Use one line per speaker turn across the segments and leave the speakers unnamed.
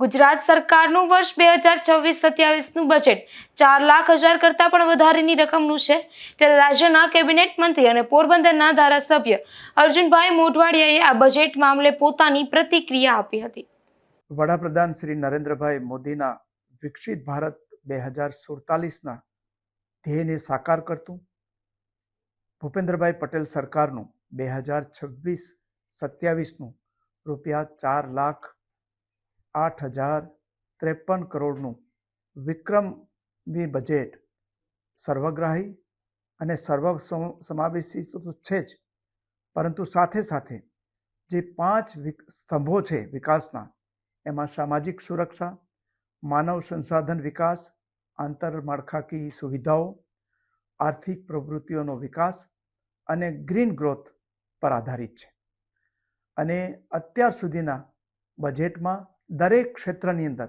ગુજરાત સરકારનું વર્ષ 2026-27નું બજેટ 4,00,000 કરતાં પણ વધારેની રકમનું છે। ત્યારે રાજ્યના કેબિનેટ મંત્રી અને પોરબંદરના ધારાસભ્ય અર્જુનભાઈ મોઢવાડિયાએ આ બજેટ મામલે પોતાની પ્રતિક્રિયા આપી હતી।
વડાપ્રધાન શ્રી નરેન્દ્રભાઈ મોદીના વિકસિત ભારત 2047ના ધ્યેયને સાકાર કરતું ભૂપેન્દ્રભાઈ પટેલ સરકારનું 2026-27નું ₹8,08,053 કરોડનું વિક્રમી બજેટ સર્વગ્રાહી અને સર્વસમાવેશી તો છે જ, પરંતુ સાથે સાથે જે 5 સ્તંભો છે વિકાસના, એમાં સામાજિક સુરક્ષા, માનવ સંસાધન વિકાસ, આંતરમાળખાકીય સુવિધાઓ, આર્થિક પ્રવૃત્તિઓનો વિકાસ અને ગ્રીન ગ્રોથ પર આધારિત છે। અને અત્યાર સુધીના બજેટમાં દરેક ક્ષેત્રની અંદર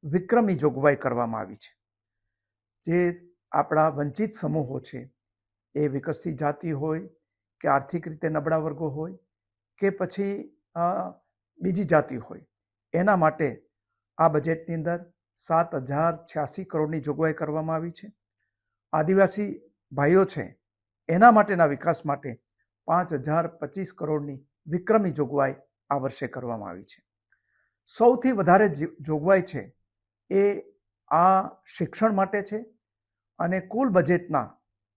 વિક્રમી જોગવાઈ કરવામાં આવી છે। જે આપણા વંચિત સમૂહો છે, એ વિકસતી જાતિ હોય કે આર્થિક રીતે નબળા વર્ગો હોય કે પછી બીજી જાતિ હોય, એના માટે આ બજેટની અંદર 7,086 કરોડની જોગવાઈ કરવામાં આવી છે। આદિવાસી ભાઈઓ છે એના માટેના વિકાસ માટે 5,025 કરોડની વિક્રમી જોગવાઈ આ વર્ષે કરવામાં આવી છે। સૌથી વધારે જોગવાઈ છે એ આ શિક્ષણ માટે છે અને કુલ બજેટના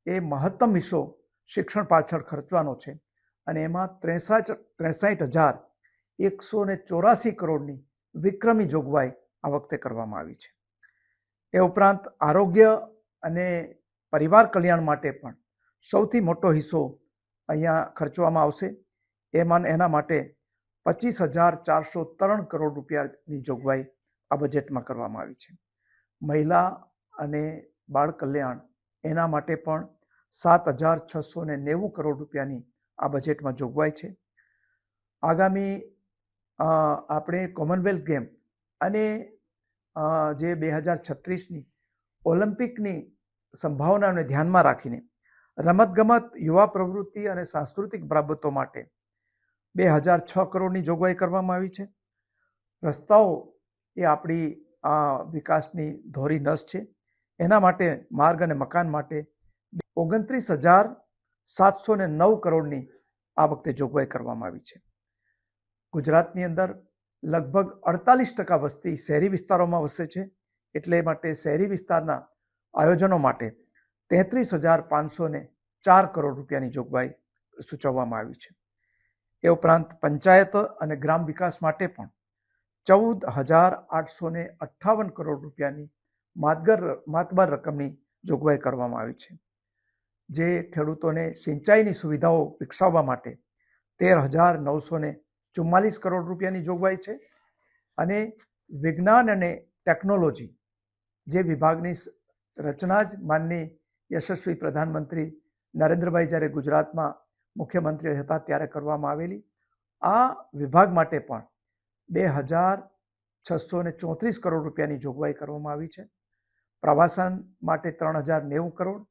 એ મહત્તમ હિસ્સો શિક્ષણ પાછળ ખર્ચવાનો છે અને એમાં 63,184 કરોડની વિક્રમી જોગવાઈ આ વખતે કરવામાં આવી છે। એ ઉપરાંત આરોગ્ય અને પરિવાર કલ્યાણ માટે પણ સૌથી મોટો હિસ્સો અહીંયા ખર્ચવામાં આવશે। એના માટે 25,403 કરોડ રૂપિયાની જોગવાઈ આ બજેટમાં કરવામાં આવી છે। મહિલા અને બાળ કલ્યાણ એના માટે પણ 7,690 કરોડ રૂપિયાની આ બજેટમાં જોગવાઈ છે। આગામી આપણે કોમનવેલ્થ ગેમ અને જે 2036ની ઓલિમ્પિકની સંભાવનાઓને ધ્યાનમાં રાખીને રમતગમત, યુવા પ્રવૃત્તિ અને સાંસ્કૃતિક બાબતો માટે 2,006 કરોડની જોગવાઈ કરવામાં આવી છે। રસ્તાઓ એ આપણી વિકાસની ધોરી નસ છે, એના માટે માર્ગ અને મકાન માટે 29,709 કરોડની આ વખતે જોગવાઈ કરવામાં આવી છે। ગુજરાતની અંદર લગભગ 48% વસ્તી શહેરી વિસ્તારોમાં વસે છે, એટલે માટે શહેરી વિસ્તારના આયોજનો માટે 33,504 કરોડ રૂપિયાની જોગવાઈ સૂચવવામાં આવી છે। એ ઉપરાંત પંચાયત અને ગ્રામ વિકાસ માટે પણ 14,858 કરોડ રૂપિયાની માતબર રકમની જોગવાઈ કરવામાં આવી છે। જે ખેડૂતોને સિંચાઈની સુવિધાઓ વિકસાવવા માટે 13,944 કરોડ રૂપિયાની જોગવાઈ છે। અને વિજ્ઞાન અને ટેકનોલોજી જે વિભાગની રચના જ માનનીય યશસ્વી પ્રધાનમંત્રી નરેન્દ્રભાઈ જ્યારે ગુજરાતમાં મુખ્યમંત્રી હતા ત્યારે કરવામાં આવેલી, આ વિભાગ માટે પણ 2,634 કરોડ રૂપિયાની જોગવાઈ કરવામાં આવી છે। પ્રવાસન માટે 3,090 કરોડ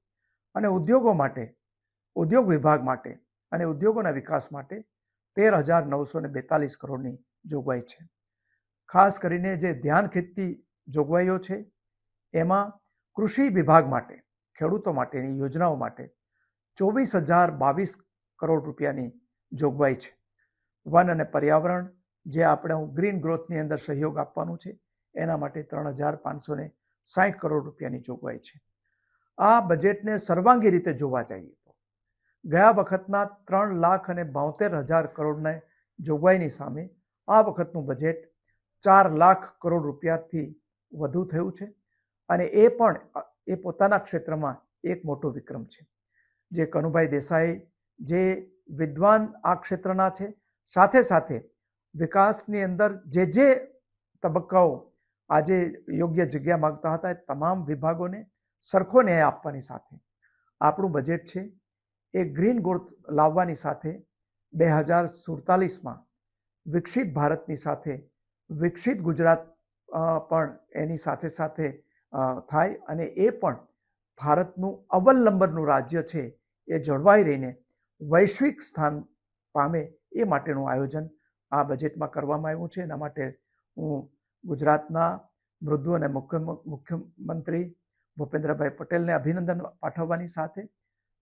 અને ઉદ્યોગો માટે, ઉદ્યોગ વિભાગ માટે અને ઉદ્યોગોના વિકાસ માટે 13,942 કરોડની જોગવાઈ છે। ખાસ કરીને જે ધ્યાન ખેંચતી જોગવાઈઓ છે એમાં કૃષિ વિભાગ માટે, ખેડૂતો માટેની યોજનાઓ માટે 24,022 કરોડ રૂપિયાની જોગવાઈ છે। વન અને પર્યાવરણ જે આપણે ગ્રીન ગ્રોથની અંદર સહયોગ આપવાનું છે એના માટે 3,560 કરોડ રૂપિયાની જોગવાઈ છે। આ બજેટને સર્વાંગી રીતે જોવા જઈએ તો ગયા વખતના 3,72,000 કરોડની જોગવાઈની સામે આ વખતનું બજેટ 4,00,000 કરોડ રૂપિયાથી વધુ થયું છે અને એ પણ એ પોતાના ક્ષેત્રમાં એક મોટો વિક્રમ છે। જે કનુભાઈ દેસાઈ જે વિદ્વાન આ ક્ષેત્રના છે, સાથે સાથે વિકાસની અંદર જે તબક્કાઓ આજે યોગ્ય જગ્યા માંગતા હતા એ તમામ વિભાગોને સરખો ન્યાય આપવાની સાથે આપણું બજેટ છે એ ગ્રીન ગ્રોથ લાવવાની સાથે 2047માં વિકસિત ભારતની સાથે વિકસિત ગુજરાત પણ એની સાથે સાથે થાય અને એ પણ ભારતનું અવ્વલ નંબરનું રાજ્ય છે એ જળવાઈ રહીને વૈશ્વિક સ્થાન પામે એ માટેનું આયોજન આ બજેટમાં કરવામાં આવ્યું છે। એના માટે હું ગુજરાતના મૃદુ અને મુખ્યમંત્રી ભૂપેન્દ્રભાઈ પટેલને અભિનંદન પાઠવવાની સાથે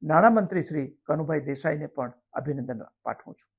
નાણામંત્રી શ્રી કનુભાઈ દેસાઈને પણ અભિનંદન પાઠવું છું.